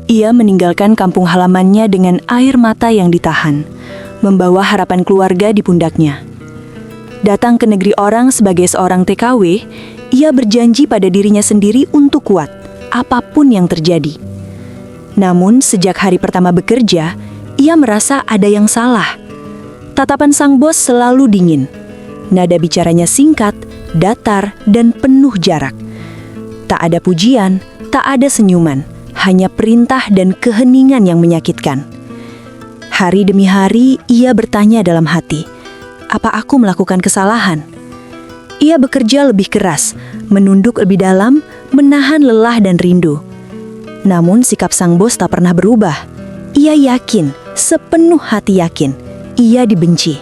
Ia meninggalkan kampung halamannya dengan air mata yang ditahan, membawa harapan keluarga di pundaknya. Datang ke negeri orang sebagai seorang TKW, ia berjanji pada dirinya sendiri untuk kuat, apapun yang terjadi. Namun, sejak hari pertama bekerja, ia merasa ada yang salah. Tatapan sang bos selalu dingin. Nada bicaranya singkat, datar, dan penuh jarak. Tak ada pujian, tak ada senyuman, hanya perintah dan keheningan yang menyakitkan. Hari demi hari, ia bertanya dalam hati, apa aku melakukan kesalahan? Ia bekerja lebih keras, menunduk lebih dalam, menahan lelah dan rindu. Namun sikap sang bos tak pernah berubah. Ia yakin, sepenuh hati yakin, ia dibenci.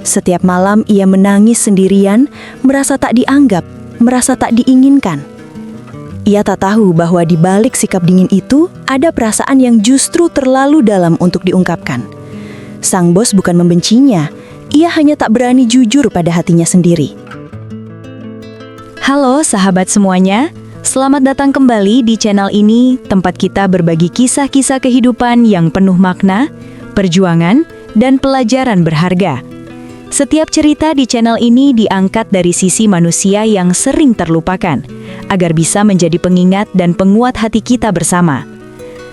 Setiap malam ia menangis sendirian, merasa tak dianggap, merasa tak diinginkan. Ia tak tahu bahwa di balik sikap dingin itu ada perasaan yang justru terlalu dalam untuk diungkapkan. Sang bos bukan membencinya, ia hanya tak berani jujur pada hatinya sendiri. Halo sahabat semuanya, selamat datang kembali di channel ini, tempat kita berbagi kisah-kisah kehidupan yang penuh makna, perjuangan, dan pelajaran berharga. Setiap cerita di channel ini diangkat dari sisi manusia yang sering terlupakan, agar bisa menjadi pengingat dan penguat hati kita bersama.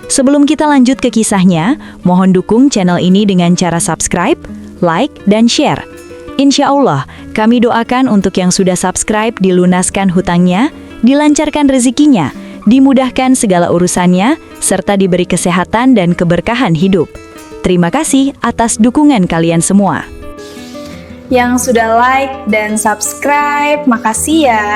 Sebelum kita lanjut ke kisahnya, mohon dukung channel ini dengan cara subscribe, like, dan share. Insya Allah, kami doakan untuk yang sudah subscribe dilunaskan hutangnya, dilancarkan rezekinya, dimudahkan segala urusannya, serta diberi kesehatan dan keberkahan hidup. Terima kasih atas dukungan kalian semua. Yang sudah like dan subscribe, makasih ya.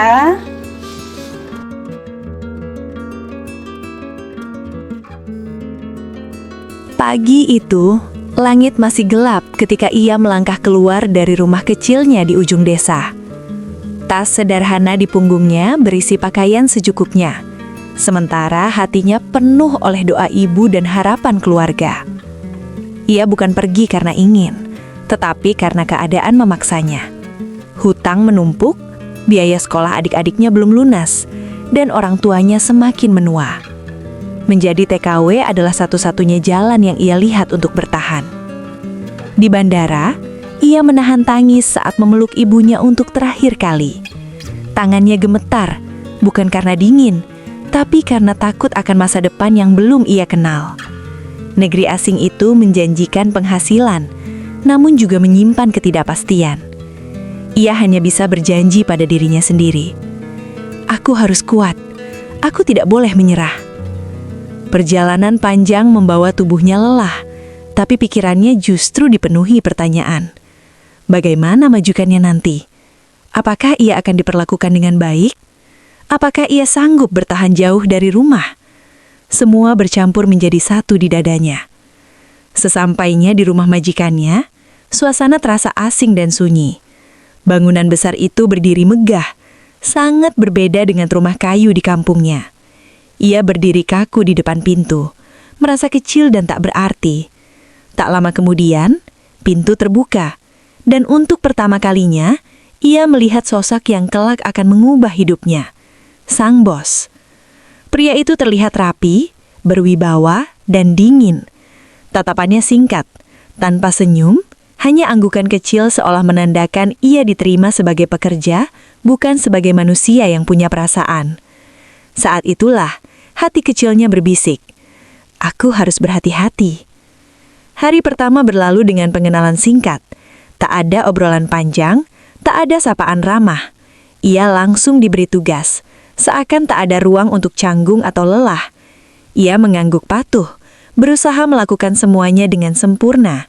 Pagi itu, langit masih gelap ketika ia melangkah keluar dari rumah kecilnya di ujung desa. Tas sederhana di punggungnya berisi pakaian secukupnya, sementara hatinya penuh oleh doa ibu dan harapan keluarga. Ia bukan pergi karena ingin, tetapi karena keadaan memaksanya. Hutang menumpuk, biaya sekolah adik-adiknya belum lunas, dan orang tuanya semakin menua. Menjadi TKW adalah satu-satunya jalan yang ia lihat untuk bertahan. Di bandara, ia menahan tangis saat memeluk ibunya untuk terakhir kali. Tangannya gemetar, bukan karena dingin, tapi karena takut akan masa depan yang belum ia kenal. Negeri asing itu menjanjikan penghasilan, namun juga menyimpan ketidakpastian. Ia hanya bisa berjanji pada dirinya sendiri. Aku harus kuat, aku tidak boleh menyerah. Perjalanan panjang membawa tubuhnya lelah, tapi pikirannya justru dipenuhi pertanyaan. Bagaimana majukannya nanti? Apakah ia akan diperlakukan dengan baik? Apakah ia sanggup bertahan jauh dari rumah? Semua bercampur menjadi satu di dadanya. Sesampainya di rumah majikannya, suasana terasa asing dan sunyi. Bangunan besar itu berdiri megah, sangat berbeda dengan rumah kayu di kampungnya. Ia berdiri kaku di depan pintu, merasa kecil dan tak berarti. Tak lama kemudian, pintu terbuka, dan untuk pertama kalinya, ia melihat sosok yang kelak akan mengubah hidupnya, sang bos. Pria itu terlihat rapi, berwibawa, dan dingin. Tatapannya singkat, tanpa senyum, hanya anggukan kecil seolah menandakan ia diterima sebagai pekerja, bukan sebagai manusia yang punya perasaan. Saat itulah, hati kecilnya berbisik, aku harus berhati-hati. Hari pertama berlalu dengan pengenalan singkat. Tak ada obrolan panjang, tak ada sapaan ramah. Ia langsung diberi tugas, seakan tak ada ruang untuk canggung atau lelah. Ia mengangguk patuh, berusaha melakukan semuanya dengan sempurna.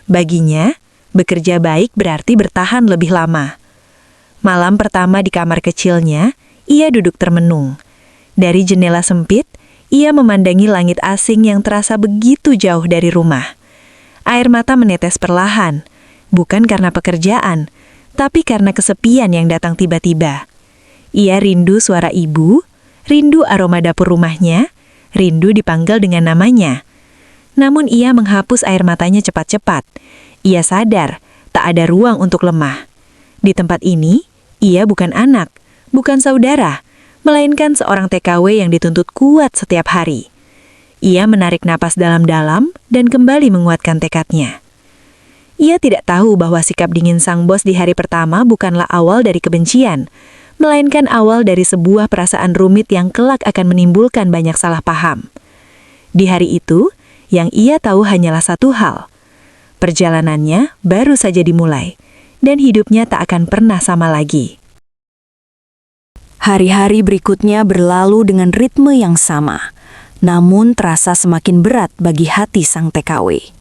Baginya, bekerja baik berarti bertahan lebih lama. Malam pertama di kamar kecilnya, ia duduk termenung. Dari jendela sempit, ia memandangi langit asing yang terasa begitu jauh dari rumah. Air mata menetes perlahan, bukan karena pekerjaan, tapi karena kesepian yang datang tiba-tiba. Ia rindu suara ibu, rindu aroma dapur rumahnya, rindu dipanggil dengan namanya. Namun ia menghapus air matanya cepat-cepat. Ia sadar, tak ada ruang untuk lemah. Di tempat ini, ia bukan anak, bukan saudara, melainkan seorang TKW yang dituntut kuat setiap hari. Ia menarik napas dalam-dalam dan kembali menguatkan tekadnya. Ia tidak tahu bahwa sikap dingin sang bos di hari pertama bukanlah awal dari kebencian, melainkan awal dari sebuah perasaan rumit yang kelak akan menimbulkan banyak salah paham. Di hari itu, yang ia tahu hanyalah satu hal. Perjalanannya baru saja dimulai, dan hidupnya tak akan pernah sama lagi. Hari-hari berikutnya berlalu dengan ritme yang sama, namun terasa semakin berat bagi hati sang TKW.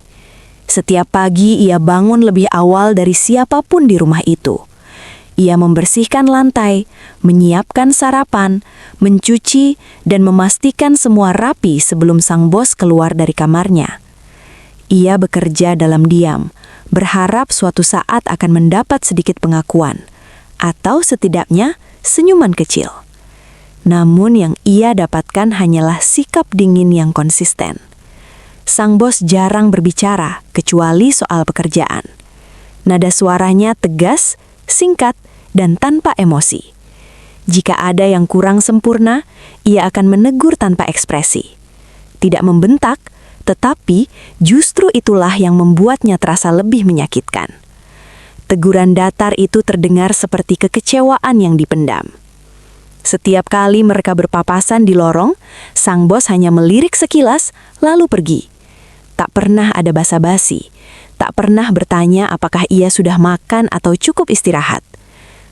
Setiap pagi ia bangun lebih awal dari siapapun di rumah itu. Ia membersihkan lantai, menyiapkan sarapan, mencuci, dan memastikan semua rapi sebelum sang bos keluar dari kamarnya. Ia bekerja dalam diam, berharap suatu saat akan mendapat sedikit pengakuan, atau setidaknya senyuman kecil. Namun yang ia dapatkan hanyalah sikap dingin yang konsisten. Sang bos jarang berbicara, kecuali soal pekerjaan. Nada suaranya tegas, singkat, dan tanpa emosi. Jika ada yang kurang sempurna, ia akan menegur tanpa ekspresi. Tidak membentak, tetapi justru itulah yang membuatnya terasa lebih menyakitkan. Teguran datar itu terdengar seperti kekecewaan yang dipendam. Setiap kali mereka berpapasan di lorong, sang bos hanya melirik sekilas, lalu pergi. Tak pernah ada basa-basi, tak pernah bertanya apakah ia sudah makan atau cukup istirahat.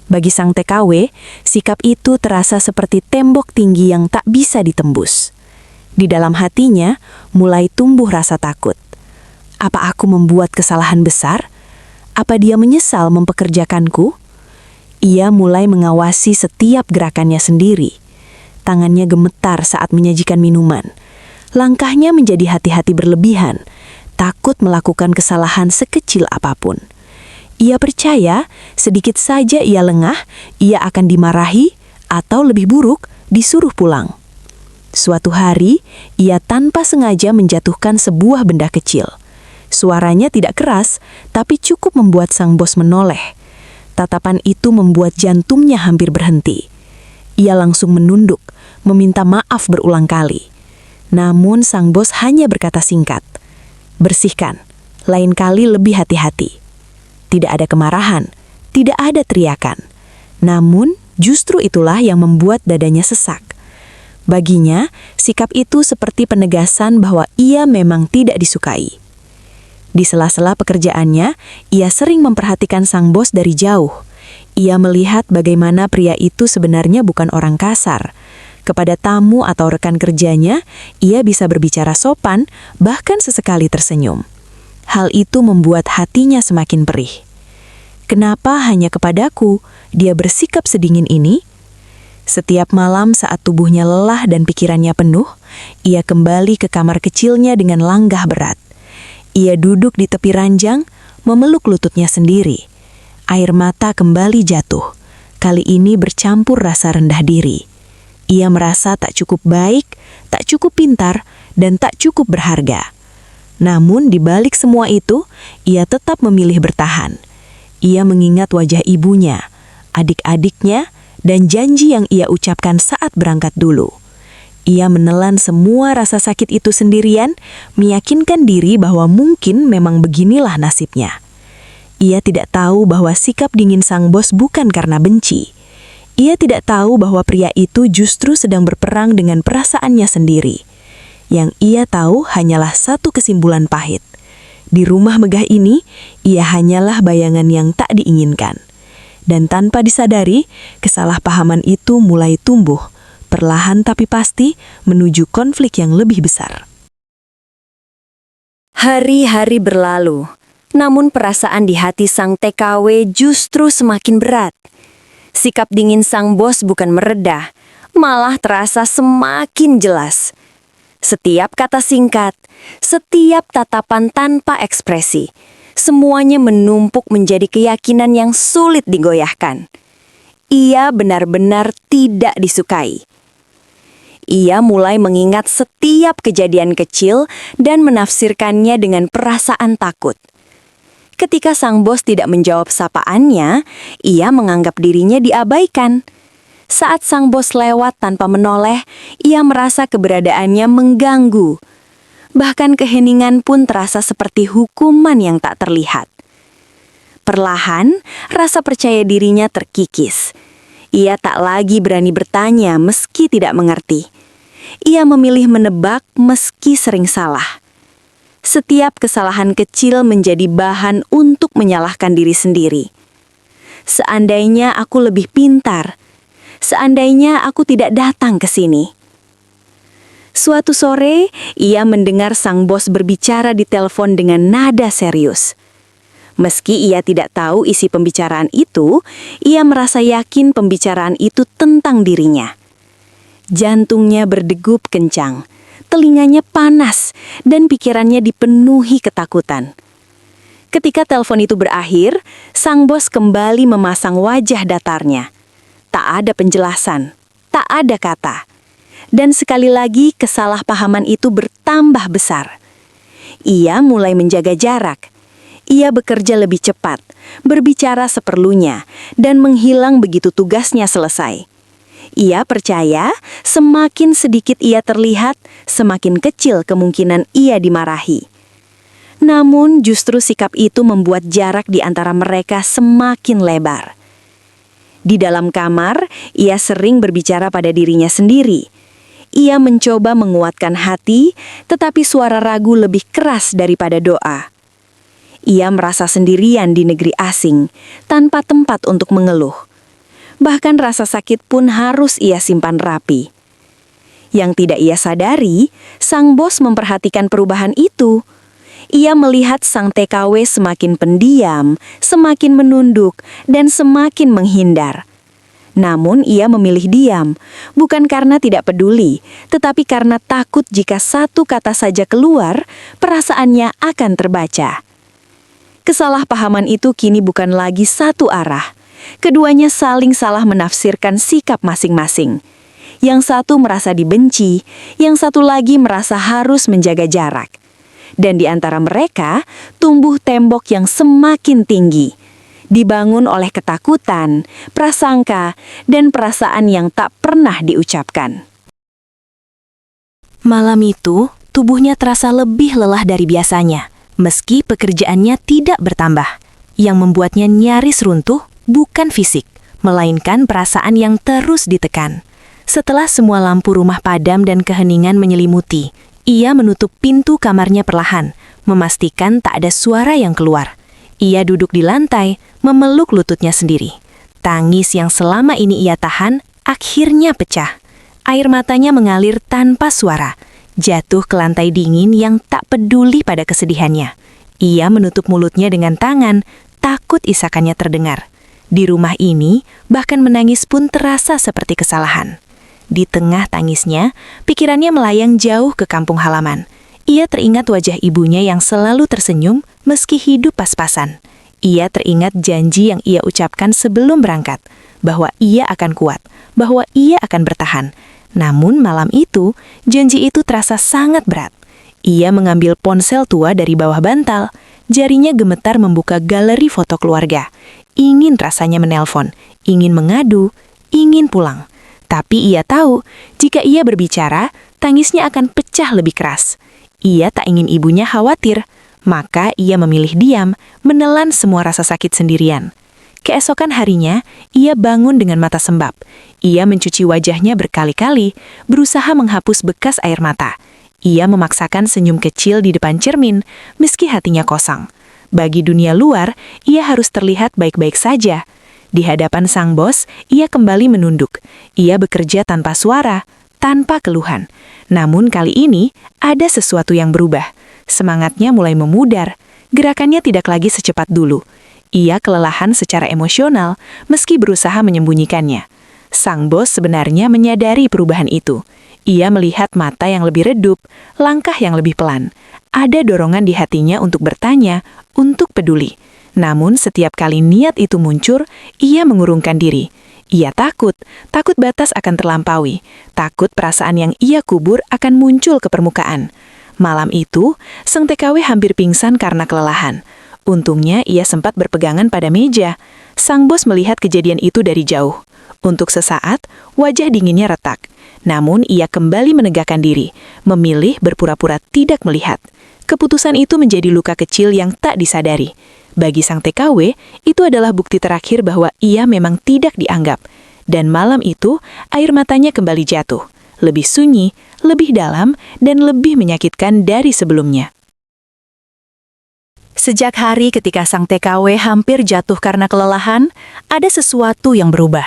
Bagi sang TKW, sikap itu terasa seperti tembok tinggi yang tak bisa ditembus. Di dalam hatinya, mulai tumbuh rasa takut. Apa aku membuat kesalahan besar? Apa dia menyesal mempekerjakanku? Ia mulai mengawasi setiap gerakannya sendiri. Tangannya gemetar saat menyajikan minuman. Langkahnya menjadi hati-hati berlebihan, takut melakukan kesalahan sekecil apapun. Ia percaya sedikit saja ia lengah, ia akan dimarahi atau lebih buruk, disuruh pulang. Suatu hari, ia tanpa sengaja menjatuhkan sebuah benda kecil. Suaranya tidak keras, tapi cukup membuat sang bos menoleh. Tatapan itu membuat jantungnya hampir berhenti. Ia langsung menunduk, meminta maaf berulang kali. Namun sang bos hanya berkata singkat, "Bersihkan, lain kali lebih hati-hati." Tidak ada kemarahan, tidak ada teriakan. Namun, justru itulah yang membuat dadanya sesak. Baginya, sikap itu seperti penegasan bahwa ia memang tidak disukai. Di sela-sela pekerjaannya, ia sering memperhatikan sang bos dari jauh. Ia melihat bagaimana pria itu sebenarnya bukan orang kasar. Kepada tamu atau rekan kerjanya, ia bisa berbicara sopan, bahkan sesekali tersenyum. Hal itu membuat hatinya semakin perih. Kenapa hanya kepadaku dia bersikap sedingin ini? Setiap malam saat tubuhnya lelah dan pikirannya penuh, ia kembali ke kamar kecilnya dengan langgah berat. Ia duduk di tepi ranjang, memeluk lututnya sendiri. Air mata kembali jatuh, kali ini bercampur rasa rendah diri. Ia merasa tak cukup baik, tak cukup pintar, dan tak cukup berharga. Namun di balik semua itu, ia tetap memilih bertahan. Ia mengingat wajah ibunya, adik-adiknya, dan janji yang ia ucapkan saat berangkat dulu. Ia menelan semua rasa sakit itu sendirian, meyakinkan diri bahwa mungkin memang beginilah nasibnya. Ia tidak tahu bahwa sikap dingin sang bos bukan karena benci. Ia tidak tahu bahwa pria itu justru sedang berperang dengan perasaannya sendiri. Yang ia tahu hanyalah satu kesimpulan pahit. Di rumah megah ini, ia hanyalah bayangan yang tak diinginkan. Dan tanpa disadari, kesalahpahaman itu mulai tumbuh, perlahan tapi pasti menuju konflik yang lebih besar. Hari-hari berlalu, namun perasaan di hati sang TKW justru semakin berat. Sikap dingin sang bos bukan meredah, malah terasa semakin jelas. Setiap kata singkat, setiap tatapan tanpa ekspresi, semuanya menumpuk menjadi keyakinan yang sulit digoyahkan. Ia benar-benar tidak disukai. Ia mulai mengingat setiap kejadian kecil dan menafsirkannya dengan perasaan takut. Ketika sang bos tidak menjawab sapaannya, ia menganggap dirinya diabaikan. Saat sang bos lewat tanpa menoleh, ia merasa keberadaannya mengganggu, Bahkan keheningan pun terasa seperti hukuman yang tak terlihat. Perlahan, rasa percaya dirinya terkikis. Ia tak lagi berani bertanya meski tidak mengerti. Ia memilih menebak meski sering salah. Setiap kesalahan kecil menjadi bahan untuk menyalahkan diri sendiri. Seandainya aku lebih pintar, seandainya aku tidak datang ke sini. Suatu sore, ia mendengar sang bos berbicara di telepon dengan nada serius. Meski ia tidak tahu isi pembicaraan itu, ia merasa yakin pembicaraan itu tentang dirinya. Jantungnya berdegup kencang, telinganya panas, dan pikirannya dipenuhi ketakutan. Ketika telepon itu berakhir, sang bos kembali memasang wajah datarnya. Tak ada penjelasan, tak ada kata. Dan sekali lagi kesalahpahaman itu bertambah besar. Ia mulai menjaga jarak. Ia bekerja lebih cepat, berbicara seperlunya, dan menghilang begitu tugasnya selesai. Ia percaya semakin sedikit ia terlihat, semakin kecil kemungkinan ia dimarahi. Namun justru sikap itu membuat jarak di antara mereka semakin lebar. Di dalam kamar, ia sering berbicara pada dirinya sendiri. Ia mencoba menguatkan hati, tetapi suara ragu lebih keras daripada doa. Ia merasa sendirian di negeri asing, tanpa tempat untuk mengeluh. Bahkan rasa sakit pun harus ia simpan rapi. Yang tidak ia sadari, sang bos memperhatikan perubahan itu. Ia melihat sang TKW semakin pendiam, semakin menunduk, dan semakin menghindar. Namun ia memilih diam, bukan karena tidak peduli, tetapi karena takut jika satu kata saja keluar, perasaannya akan terbaca. Kesalahpahaman itu kini bukan lagi satu arah. Keduanya saling salah menafsirkan sikap masing-masing. Yang satu merasa dibenci, yang satu lagi merasa harus menjaga jarak. Dan di antara mereka, tumbuh tembok yang semakin tinggi. Dibangun oleh ketakutan, prasangka, dan perasaan yang tak pernah diucapkan. Malam itu, tubuhnya terasa lebih lelah dari biasanya, meski pekerjaannya tidak bertambah. Yang membuatnya nyaris runtuh bukan fisik, melainkan perasaan yang terus ditekan. Setelah semua lampu rumah padam dan keheningan menyelimuti, ia menutup pintu kamarnya perlahan, memastikan tak ada suara yang keluar. Ia duduk di lantai, memeluk lututnya sendiri. Tangis yang selama ini ia tahan, akhirnya pecah. Air matanya mengalir tanpa suara, jatuh ke lantai dingin yang tak peduli pada kesedihannya. Ia menutup mulutnya dengan tangan, takut isakannya terdengar. Di rumah ini, bahkan menangis pun terasa seperti kesalahan. Di tengah tangisnya, pikirannya melayang jauh ke kampung halaman. Ia teringat wajah ibunya yang selalu tersenyum meski hidup pas-pasan. Ia teringat janji yang ia ucapkan sebelum berangkat, bahwa ia akan kuat, bahwa ia akan bertahan. Namun malam itu, janji itu terasa sangat berat. Ia mengambil ponsel tua dari bawah bantal, jarinya gemetar membuka galeri foto keluarga. Ingin rasanya menelpon, ingin mengadu, ingin pulang. Tapi ia tahu, jika ia berbicara, tangisnya akan pecah lebih keras. Ia tak ingin ibunya khawatir, maka ia memilih diam, menelan semua rasa sakit sendirian. Keesokan harinya, ia bangun dengan mata sembab. Ia mencuci wajahnya berkali-kali, berusaha menghapus bekas air mata. Ia memaksakan senyum kecil di depan cermin, meski hatinya kosong. Bagi dunia luar, ia harus terlihat baik-baik saja. Di hadapan sang bos, ia kembali menunduk. Ia bekerja tanpa suara, tanpa keluhan. Namun kali ini, ada sesuatu yang berubah. Semangatnya mulai memudar. Gerakannya tidak lagi secepat dulu. Ia kelelahan secara emosional, meski berusaha menyembunyikannya. Sang bos sebenarnya menyadari perubahan itu. Ia melihat mata yang lebih redup, langkah yang lebih pelan. Ada dorongan di hatinya untuk bertanya, untuk peduli. Namun setiap kali niat itu muncul, ia mengurungkan diri. Ia takut batas akan terlampaui, takut perasaan yang ia kubur akan muncul ke permukaan. Malam itu, sang TKW hampir pingsan karena kelelahan. Untungnya ia sempat berpegangan pada meja. Sang bos melihat kejadian itu dari jauh. Untuk sesaat, wajah dinginnya retak. Namun ia kembali menegakkan diri, memilih berpura-pura tidak melihat. Keputusan itu menjadi luka kecil yang tak disadari. Bagi sang TKW, itu adalah bukti terakhir bahwa ia memang tidak dianggap. Dan malam itu, air matanya kembali jatuh. Lebih sunyi, lebih dalam, dan lebih menyakitkan dari sebelumnya. Sejak hari ketika sang TKW hampir jatuh karena kelelahan, ada sesuatu yang berubah.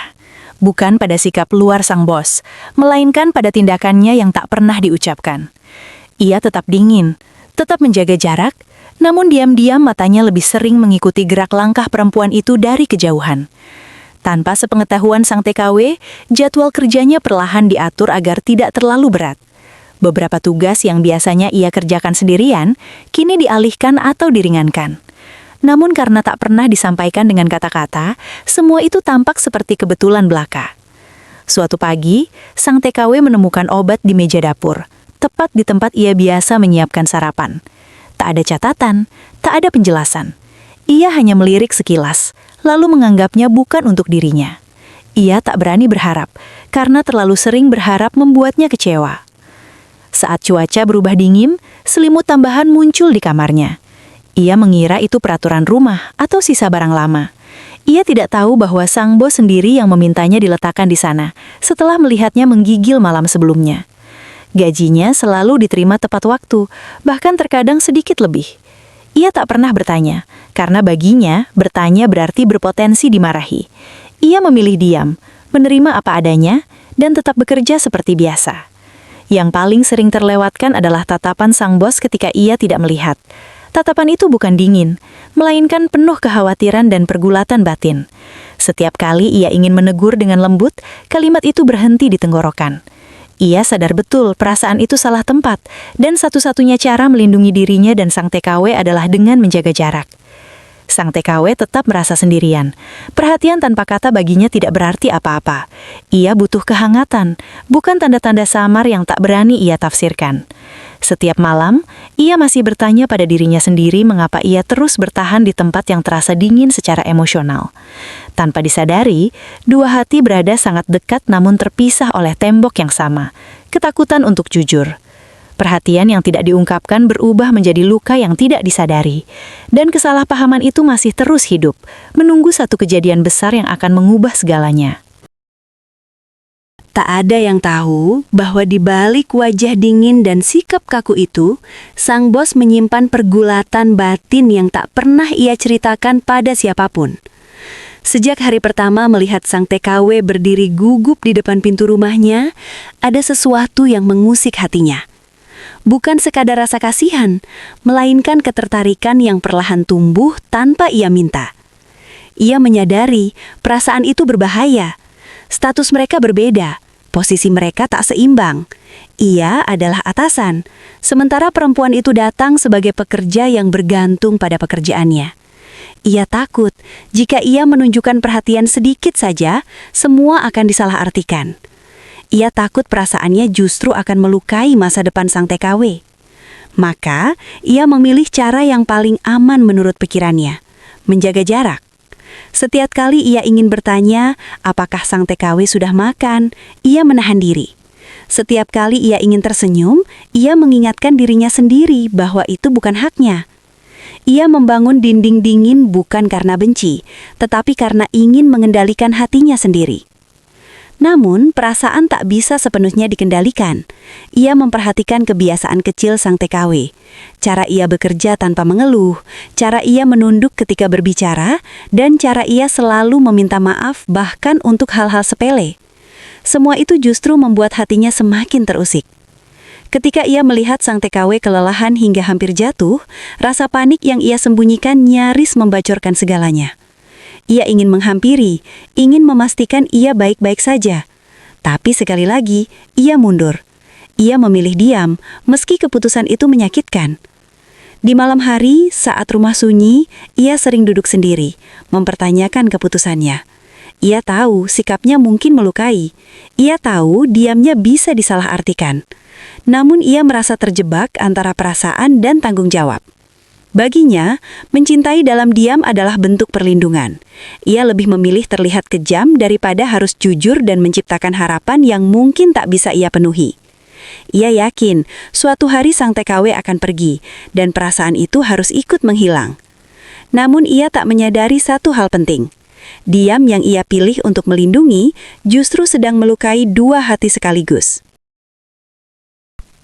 Bukan pada sikap luar sang bos, melainkan pada tindakannya yang tak pernah diucapkan. Ia tetap dingin, tetap menjaga jarak, namun diam-diam matanya lebih sering mengikuti gerak langkah perempuan itu dari kejauhan. Tanpa sepengetahuan sang TKW, jadwal kerjanya perlahan diatur agar tidak terlalu berat. Beberapa tugas yang biasanya ia kerjakan sendirian, kini dialihkan atau diringankan. Namun karena tak pernah disampaikan dengan kata-kata, semua itu tampak seperti kebetulan belaka. Suatu pagi, sang TKW menemukan obat di meja dapur, tepat di tempat ia biasa menyiapkan sarapan. Tak ada catatan, tak ada penjelasan. Ia hanya melirik sekilas, lalu menganggapnya bukan untuk dirinya. Ia tak berani berharap, karena terlalu sering berharap membuatnya kecewa. Saat cuaca berubah dingin, selimut tambahan muncul di kamarnya. Ia mengira itu peraturan rumah atau sisa barang lama. Ia tidak tahu bahwa sang bos sendiri yang memintanya diletakkan di sana, setelah melihatnya menggigil malam sebelumnya. Gajinya selalu diterima tepat waktu, bahkan terkadang sedikit lebih. Ia tak pernah bertanya, karena baginya bertanya berarti berpotensi dimarahi. Ia memilih diam, menerima apa adanya, dan tetap bekerja seperti biasa. Yang paling sering terlewatkan adalah tatapan sang bos ketika ia tidak melihat. Tatapan itu bukan dingin, melainkan penuh kekhawatiran dan pergulatan batin. Setiap kali ia ingin menegur dengan lembut, kalimat itu berhenti di tenggorokan. Ia sadar betul perasaan itu salah tempat, dan satu-satunya cara melindungi dirinya dan sang TKW adalah dengan menjaga jarak. Sang TKW tetap merasa sendirian. Perhatian tanpa kata baginya tidak berarti apa-apa. Ia butuh kehangatan, bukan tanda-tanda samar yang tak berani ia tafsirkan. Setiap malam, ia masih bertanya pada dirinya sendiri mengapa ia terus bertahan di tempat yang terasa dingin secara emosional. Tanpa disadari, dua hati berada sangat dekat namun terpisah oleh tembok yang sama, ketakutan untuk jujur. Perhatian yang tidak diungkapkan berubah menjadi luka yang tidak disadari. Dan kesalahpahaman itu masih terus hidup, menunggu satu kejadian besar yang akan mengubah segalanya. Tak ada yang tahu bahwa di balik wajah dingin dan sikap kaku itu, sang bos menyimpan pergulatan batin yang tak pernah ia ceritakan pada siapapun. Sejak hari pertama melihat sang TKW berdiri gugup di depan pintu rumahnya, ada sesuatu yang mengusik hatinya. Bukan sekadar rasa kasihan, melainkan ketertarikan yang perlahan tumbuh tanpa ia minta. Ia menyadari perasaan itu berbahaya. Status mereka berbeda, posisi mereka tak seimbang. Ia adalah atasan, sementara perempuan itu datang sebagai pekerja yang bergantung pada pekerjaannya. Ia takut jika ia menunjukkan perhatian sedikit saja, semua akan disalahartikan. Ia takut perasaannya justru akan melukai masa depan sang TKW. Maka, ia memilih cara yang paling aman menurut pikirannya, menjaga jarak. Setiap kali ia ingin bertanya apakah sang TKW sudah makan, ia menahan diri. Setiap kali ia ingin tersenyum, ia mengingatkan dirinya sendiri bahwa itu bukan haknya. Ia membangun dinding dingin bukan karena benci, tetapi karena ingin mengendalikan hatinya sendiri. Namun, perasaan tak bisa sepenuhnya dikendalikan. Ia memperhatikan kebiasaan kecil sang TKW. Cara ia bekerja tanpa mengeluh, cara ia menunduk ketika berbicara, dan cara ia selalu meminta maaf bahkan untuk hal-hal sepele. Semua itu justru membuat hatinya semakin terusik. Ketika ia melihat sang TKW kelelahan hingga hampir jatuh, rasa panik yang ia sembunyikan nyaris membacorkan segalanya. Ia ingin menghampiri, ingin memastikan ia baik-baik saja. Tapi sekali lagi, ia mundur. Ia memilih diam, meski keputusan itu menyakitkan. Di malam hari, saat rumah sunyi, ia sering duduk sendiri, mempertanyakan keputusannya. Ia tahu sikapnya mungkin melukai. Ia tahu diamnya bisa disalahartikan. Namun ia merasa terjebak antara perasaan dan tanggung jawab. Baginya, mencintai dalam diam adalah bentuk perlindungan. Ia lebih memilih terlihat kejam daripada harus jujur dan menciptakan harapan yang mungkin tak bisa ia penuhi. Ia yakin suatu hari sang TKW akan pergi dan perasaan itu harus ikut menghilang. Namun ia tak menyadari satu hal penting. Diam yang ia pilih untuk melindungi justru sedang melukai dua hati sekaligus.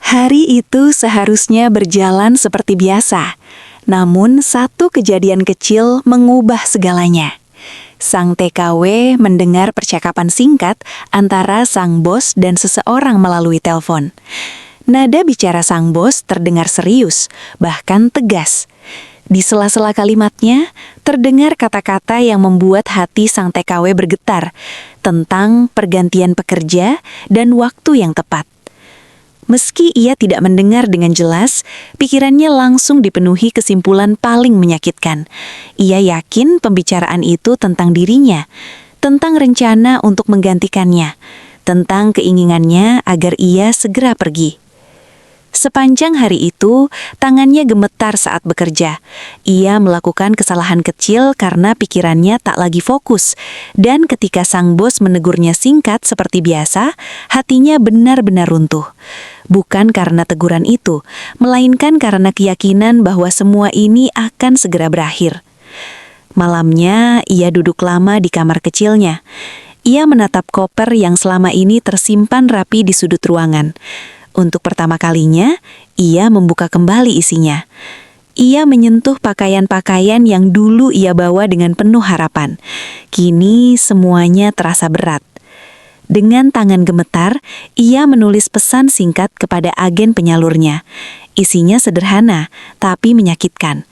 Hari itu seharusnya berjalan seperti biasa. Namun satu kejadian kecil mengubah segalanya. Sang TKW mendengar percakapan singkat antara sang bos dan seseorang melalui telepon. Nada bicara sang bos terdengar serius, bahkan tegas. Di sela-sela kalimatnya, terdengar kata-kata yang membuat hati sang TKW bergetar tentang pergantian pekerja dan waktu yang tepat. Meski ia tidak mendengar dengan jelas, pikirannya langsung dipenuhi kesimpulan paling menyakitkan. Ia yakin pembicaraan itu tentang dirinya, tentang rencana untuk menggantikannya, tentang keinginannya agar ia segera pergi. Sepanjang hari itu, tangannya gemetar saat bekerja. Ia melakukan kesalahan kecil karena pikirannya tak lagi fokus. Dan ketika sang bos menegurnya singkat seperti biasa, hatinya benar-benar runtuh. Bukan karena teguran itu, melainkan karena keyakinan bahwa semua ini akan segera berakhir. Malamnya, ia duduk lama di kamar kecilnya. Ia menatap koper yang selama ini tersimpan rapi di sudut ruangan. Untuk pertama kalinya, ia membuka kembali isinya. Ia menyentuh pakaian-pakaian yang dulu ia bawa dengan penuh harapan. Kini semuanya terasa berat. Dengan tangan gemetar, ia menulis pesan singkat kepada agen penyalurnya. Isinya sederhana, tapi menyakitkan.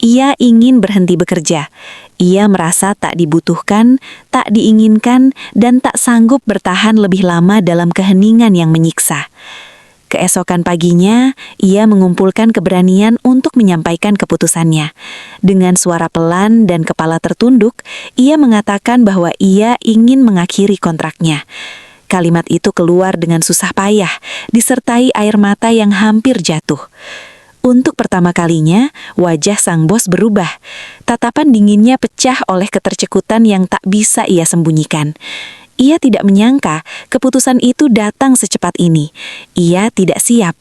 Ia ingin berhenti bekerja. Ia merasa tak dibutuhkan, tak diinginkan, dan tak sanggup bertahan lebih lama dalam keheningan yang menyiksa. Keesokan paginya, ia mengumpulkan keberanian untuk menyampaikan keputusannya. Dengan suara pelan dan kepala tertunduk, ia mengatakan bahwa ia ingin mengakhiri kontraknya. Kalimat itu keluar dengan susah payah, disertai air mata yang hampir jatuh. Untuk pertama kalinya, wajah sang bos berubah. Tatapan dinginnya pecah oleh ketercekutan yang tak bisa ia sembunyikan. Ia tidak menyangka keputusan itu datang secepat ini. Ia tidak siap.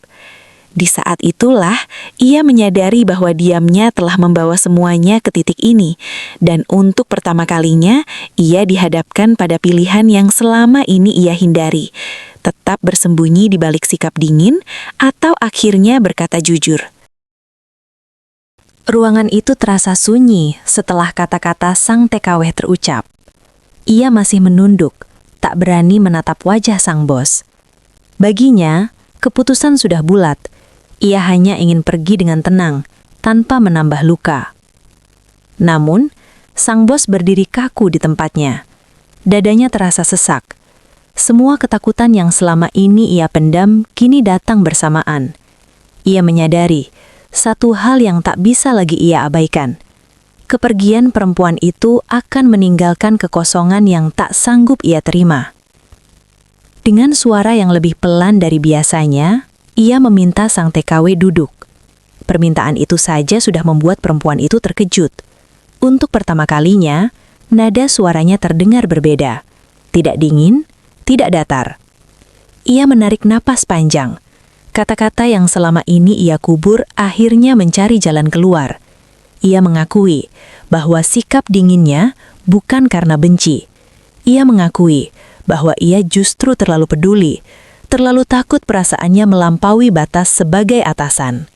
Di saat itulah, ia menyadari bahwa diamnya telah membawa semuanya ke titik ini. Dan untuk pertama kalinya, ia dihadapkan pada pilihan yang selama ini ia hindari. Tetap bersembunyi di balik sikap dingin, atau akhirnya berkata jujur. Ruangan itu terasa sunyi setelah kata-kata sang TKW terucap. Ia masih menunduk, tak berani menatap wajah sang bos. Baginya, keputusan sudah bulat. Ia hanya ingin pergi dengan tenang, tanpa menambah luka. Namun, sang bos berdiri kaku di tempatnya. Dadanya terasa sesak. Semua ketakutan yang selama ini ia pendam kini datang bersamaan. Ia menyadari satu hal yang tak bisa lagi ia abaikan. Kepergian perempuan itu akan meninggalkan kekosongan yang tak sanggup ia terima. Dengan suara yang lebih pelan dari biasanya, ia meminta sang TKW duduk. Permintaan itu saja sudah membuat perempuan itu terkejut. Untuk pertama kalinya, nada suaranya terdengar berbeda. Tidak dingin, tidak datar. Ia menarik napas panjang. Kata-kata yang selama ini ia kubur akhirnya mencari jalan keluar. Ia mengakui bahwa sikap dinginnya bukan karena benci. Ia mengakui bahwa ia justru terlalu peduli, terlalu takut perasaannya melampaui batas sebagai atasan.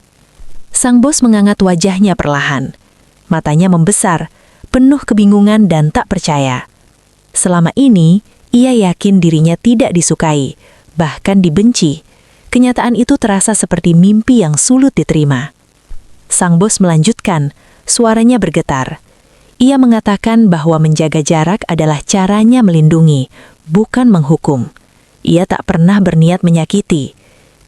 Sang bos mengangkat wajahnya perlahan. Matanya membesar, penuh kebingungan dan tak percaya. Selama ini, ia yakin dirinya tidak disukai, bahkan dibenci. Kenyataan itu terasa seperti mimpi yang sulit diterima. Sang bos melanjutkan, suaranya bergetar. Ia mengatakan bahwa menjaga jarak adalah caranya melindungi, bukan menghukum. Ia tak pernah berniat menyakiti.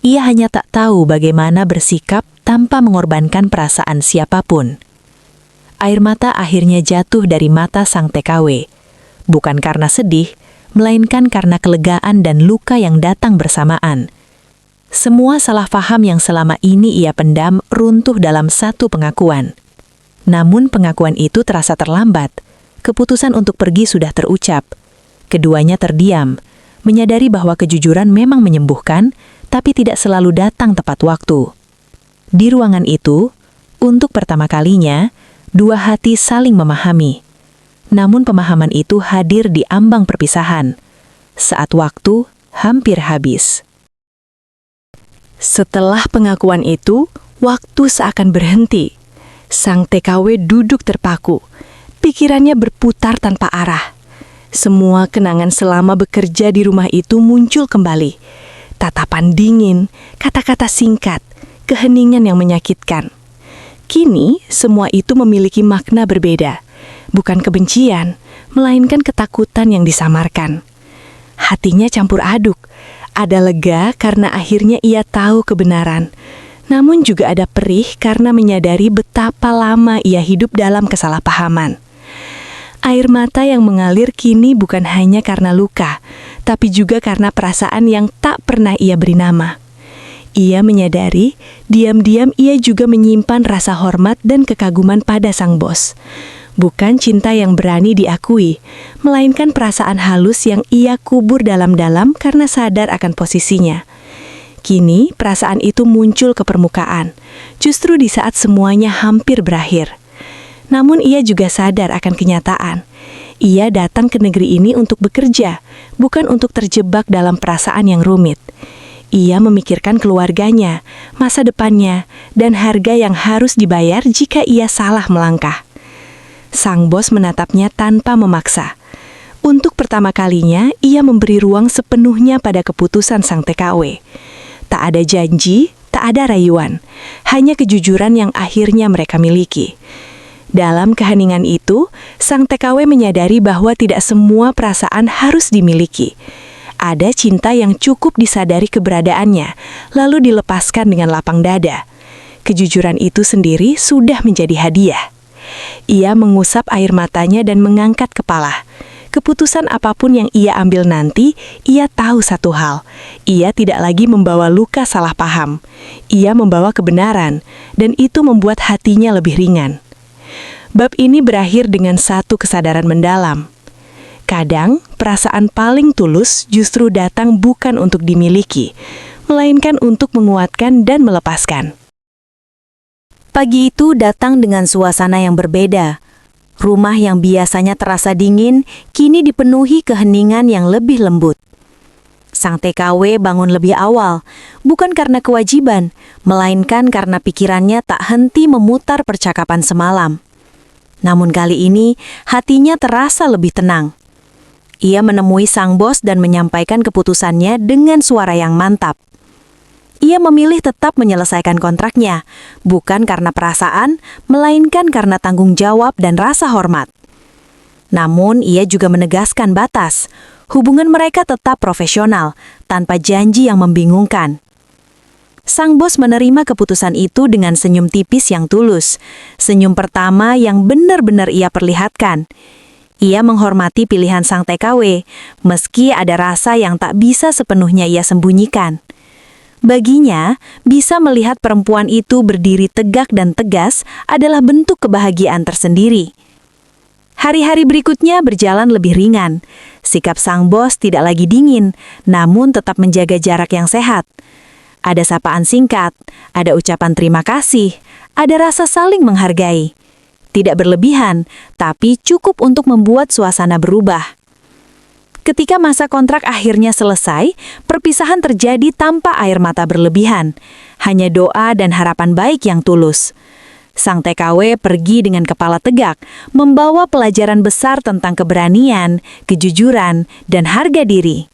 Ia hanya tak tahu bagaimana bersikap tanpa mengorbankan perasaan siapapun. Air mata akhirnya jatuh dari mata sang TKW. Bukan karena sedih, melainkan karena kelegaan dan luka yang datang bersamaan. Semua salah paham yang selama ini ia pendam runtuh dalam satu pengakuan. Namun pengakuan itu terasa terlambat. Keputusan untuk pergi sudah terucap. Keduanya terdiam, menyadari bahwa kejujuran memang menyembuhkan, tapi tidak selalu datang tepat waktu. Di ruangan itu, untuk pertama kalinya, dua hati saling memahami. Namun pemahaman itu hadir di ambang perpisahan, saat waktu hampir habis. Setelah pengakuan itu, waktu seakan berhenti. Sang TKW duduk terpaku. Pikirannya berputar tanpa arah. Semua kenangan selama bekerja di rumah itu muncul kembali. Tatapan dingin, kata-kata singkat, keheningan yang menyakitkan. Kini, semua itu memiliki makna berbeda. Bukan kebencian, melainkan ketakutan yang disamarkan. Hatinya campur aduk. Ada lega karena akhirnya ia tahu kebenaran. Namun juga ada perih karena menyadari betapa lama ia hidup dalam kesalahpahaman. Air mata yang mengalir kini bukan hanya karena luka, tapi juga karena perasaan yang tak pernah ia beri nama. Ia menyadari, diam-diam ia juga menyimpan rasa hormat dan kekaguman pada sang bos. Bukan cinta yang berani diakui, melainkan perasaan halus yang ia kubur dalam-dalam karena sadar akan posisinya. Kini, perasaan itu muncul ke permukaan, justru di saat semuanya hampir berakhir. Namun ia juga sadar akan kenyataan. Ia datang ke negeri ini untuk bekerja, bukan untuk terjebak dalam perasaan yang rumit. Ia memikirkan keluarganya, masa depannya, dan harga yang harus dibayar jika ia salah melangkah. Sang bos menatapnya tanpa memaksa. Untuk pertama kalinya, ia memberi ruang sepenuhnya pada keputusan sang TKW. Tak ada janji, tak ada rayuan, hanya kejujuran yang akhirnya mereka miliki. Dalam keheningan itu, sang TKW menyadari bahwa tidak semua perasaan harus dimiliki. Ada cinta yang cukup disadari keberadaannya, lalu dilepaskan dengan lapang dada. Kejujuran itu sendiri sudah menjadi hadiah. Ia mengusap air matanya dan mengangkat kepala. Keputusan apapun yang ia ambil nanti, ia tahu satu hal. Ia tidak lagi membawa luka salah paham. Ia membawa kebenaran, dan itu membuat hatinya lebih ringan. Bab ini berakhir dengan satu kesadaran mendalam. Kadang, perasaan paling tulus justru datang bukan untuk dimiliki, melainkan untuk menguatkan dan melepaskan. Pagi itu datang dengan suasana yang berbeda. Rumah yang biasanya terasa dingin, kini dipenuhi keheningan yang lebih lembut. Sang TKW bangun lebih awal, bukan karena kewajiban, melainkan karena pikirannya tak henti memutar percakapan semalam. Namun kali ini, hatinya terasa lebih tenang. Ia menemui sang bos dan menyampaikan keputusannya dengan suara yang mantap. Ia memilih tetap menyelesaikan kontraknya, bukan karena perasaan, melainkan karena tanggung jawab dan rasa hormat. Namun, ia juga menegaskan batas. Hubungan mereka tetap profesional, tanpa janji yang membingungkan. Sang bos menerima keputusan itu dengan senyum tipis yang tulus. Senyum pertama yang benar-benar ia perlihatkan. Ia menghormati pilihan sang TKW, meski ada rasa yang tak bisa sepenuhnya ia sembunyikan. Baginya, bisa melihat perempuan itu berdiri tegak dan tegas adalah bentuk kebahagiaan tersendiri. Hari-hari berikutnya berjalan lebih ringan. Sikap sang bos tidak lagi dingin, namun tetap menjaga jarak yang sehat. Ada sapaan singkat, ada ucapan terima kasih, ada rasa saling menghargai. Tidak berlebihan, tapi cukup untuk membuat suasana berubah. Ketika masa kontrak akhirnya selesai, perpisahan terjadi tanpa air mata berlebihan. Hanya doa dan harapan baik yang tulus. Sang TKW pergi dengan kepala tegak, membawa pelajaran besar tentang keberanian, kejujuran, dan harga diri.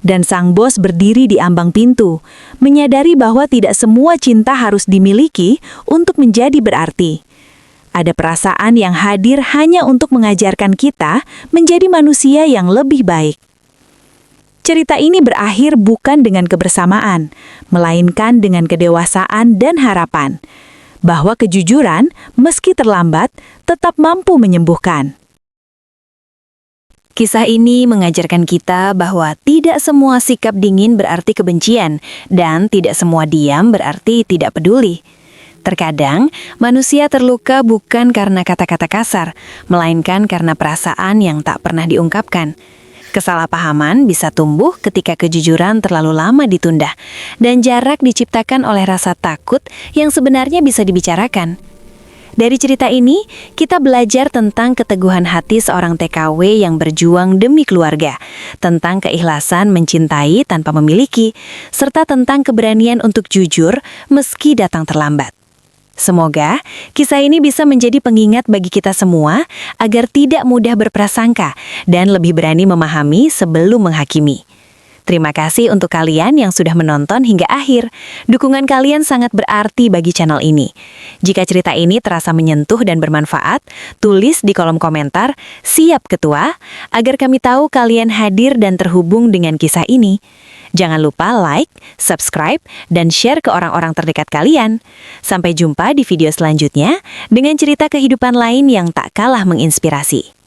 Dan sang bos berdiri di ambang pintu, menyadari bahwa tidak semua cinta harus dimiliki untuk menjadi berarti. Ada perasaan yang hadir hanya untuk mengajarkan kita menjadi manusia yang lebih baik. Cerita ini berakhir bukan dengan kebersamaan, melainkan dengan kedewasaan dan harapan. Bahwa kejujuran, meski terlambat, tetap mampu menyembuhkan. Kisah ini mengajarkan kita bahwa tidak semua sikap dingin berarti kebencian, dan tidak semua diam berarti tidak peduli. Terkadang, manusia terluka bukan karena kata-kata kasar, melainkan karena perasaan yang tak pernah diungkapkan. Kesalahpahaman bisa tumbuh ketika kejujuran terlalu lama ditunda, dan jarak diciptakan oleh rasa takut yang sebenarnya bisa dibicarakan. Dari cerita ini, kita belajar tentang keteguhan hati seorang TKW yang berjuang demi keluarga, tentang keikhlasan mencintai tanpa memiliki, serta tentang keberanian untuk jujur meski datang terlambat. Semoga kisah ini bisa menjadi pengingat bagi kita semua agar tidak mudah berprasangka dan lebih berani memahami sebelum menghakimi. Terima kasih untuk kalian yang sudah menonton hingga akhir. Dukungan kalian sangat berarti bagi channel ini. Jika cerita ini terasa menyentuh dan bermanfaat, tulis di kolom komentar, "Siap Ketua," agar kami tahu kalian hadir dan terhubung dengan kisah ini. Jangan lupa like, subscribe, dan share ke orang-orang terdekat kalian. Sampai jumpa di video selanjutnya dengan cerita kehidupan lain yang tak kalah menginspirasi.